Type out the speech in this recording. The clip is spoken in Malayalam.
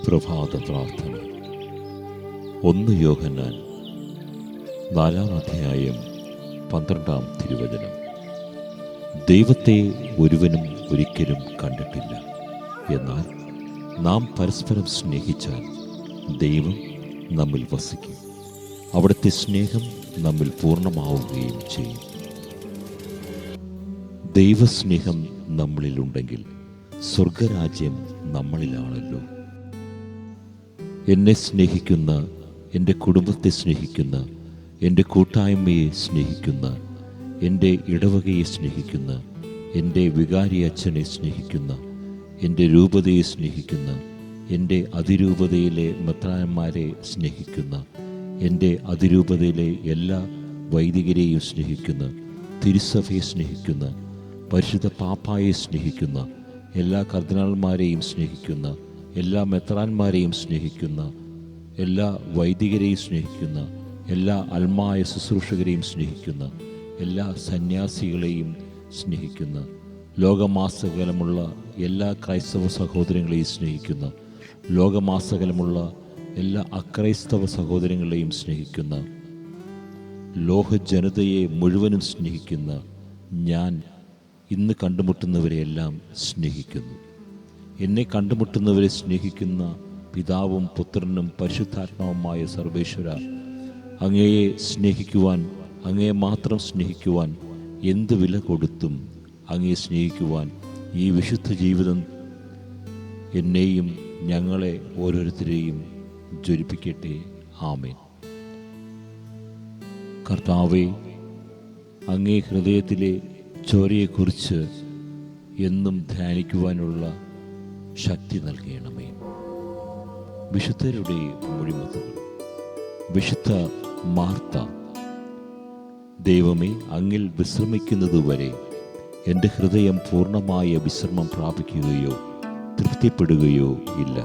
പ്രഭാത പ്രാർത്ഥന. 1 യോഹന്നാൻ 4-ാം അധ്യായം 12-ാം തിരുവചനം. ദൈവത്തെ ഒരുവനും ഒരിക്കലും കണ്ടിട്ടില്ല. എന്നാൽ നാം പരസ്പരം സ്നേഹിച്ചാൽ ദൈവം നമ്മിൽ വസിക്കും. അവിടുത്തെ സ്നേഹം നമ്മിൽ പൂർണ്ണമാവുകയും ചെയ്യും. ദൈവസ്നേഹം നമ്മളിലുണ്ടെങ്കിൽ സ്വർഗരാജ്യം നമ്മളിലാണല്ലോ. എന്നെ സ്നേഹിക്കുന്ന, എൻ്റെ കുടുംബത്തെ സ്നേഹിക്കുന്ന, എൻ്റെ കൂട്ടായ്മയെ സ്നേഹിക്കുന്ന, എൻ്റെ ഇടവകയെ സ്നേഹിക്കുന്ന, എൻ്റെ വികാരി അച്ഛനെ സ്നേഹിക്കുന്ന, എൻ്റെ രൂപതയെ സ്നേഹിക്കുന്ന, എൻ്റെ അതിരൂപതയിലെ മെത്രാന്മാരെ സ്നേഹിക്കുന്ന, എൻ്റെ അതിരൂപതയിലെ എല്ലാ വൈദികരെയും സ്നേഹിക്കുന്ന, തിരുസഭയെ സ്നേഹിക്കുന്ന, പരിശുദ്ധ പാപ്പായെ സ്നേഹിക്കുന്ന, എല്ലാ കർദിനാൾമാരെയും സ്നേഹിക്കുന്ന, എല്ലാ മെത്രാന്മാരെയും സ്നേഹിക്കുന്ന, എല്ലാ വൈദികരെയും സ്നേഹിക്കുന്ന, എല്ലാ അൽമായ ശുശ്രൂഷകരെയും സ്നേഹിക്കുന്ന, എല്ലാ സന്യാസികളെയും സ്നേഹിക്കുന്ന, ലോകമാസകലമുള്ള എല്ലാ ക്രൈസ്തവ സഹോദരങ്ങളെയും സ്നേഹിക്കുന്ന, ലോകമാസകലമുള്ള എല്ലാ അക്രൈസ്തവ സഹോദരങ്ങളെയും സ്നേഹിക്കുന്ന, ലോക ജനതയെ മുഴുവനും സ്നേഹിക്കുന്ന ഞാൻ ഇന്ന് കണ്ടുമുട്ടുന്നവരെയെല്ലാം സ്നേഹിക്കുന്നു. എന്നെ കണ്ടുമുട്ടുന്നവരെ സ്നേഹിക്കുന്ന പിതാവും പുത്രനും പരിശുദ്ധാത്മാവുമായ സർവേശ്വര, അങ്ങയെ സ്നേഹിക്കുവാൻ, അങ്ങയെ മാത്രം സ്നേഹിക്കുവാൻ എന്ത് വില കൊടുത്തും അങ്ങയെ സ്നേഹിക്കുവാൻ ഈ വിശുദ്ധ ജീവിതം എന്നെയും ഞങ്ങളെ ഓരോരുത്തരെയും ജ്വലിപ്പിക്കട്ടെ. ആമേൻ. കർത്താവേ, അങ്ങേ ഹൃദയത്തിലെ ചോരയെക്കുറിച്ച് എന്നും ധ്യാനിക്കുവാനുള്ള ശക്തി നൽകണമേ. വിശുദ്ധരുടെ മൊഴിമുത്തുകൾ. വിശുദ്ധ മാർത്ത, ദൈവമേ, അങ്ങിൽ വിശ്രമിക്കുന്നതുവരെ എൻ്റെ ഹൃദയം പൂർണ്ണമായ വിശ്രമം പ്രാപിക്കുകയോ തൃപ്തിപ്പെടുകയോ ഇല്ല.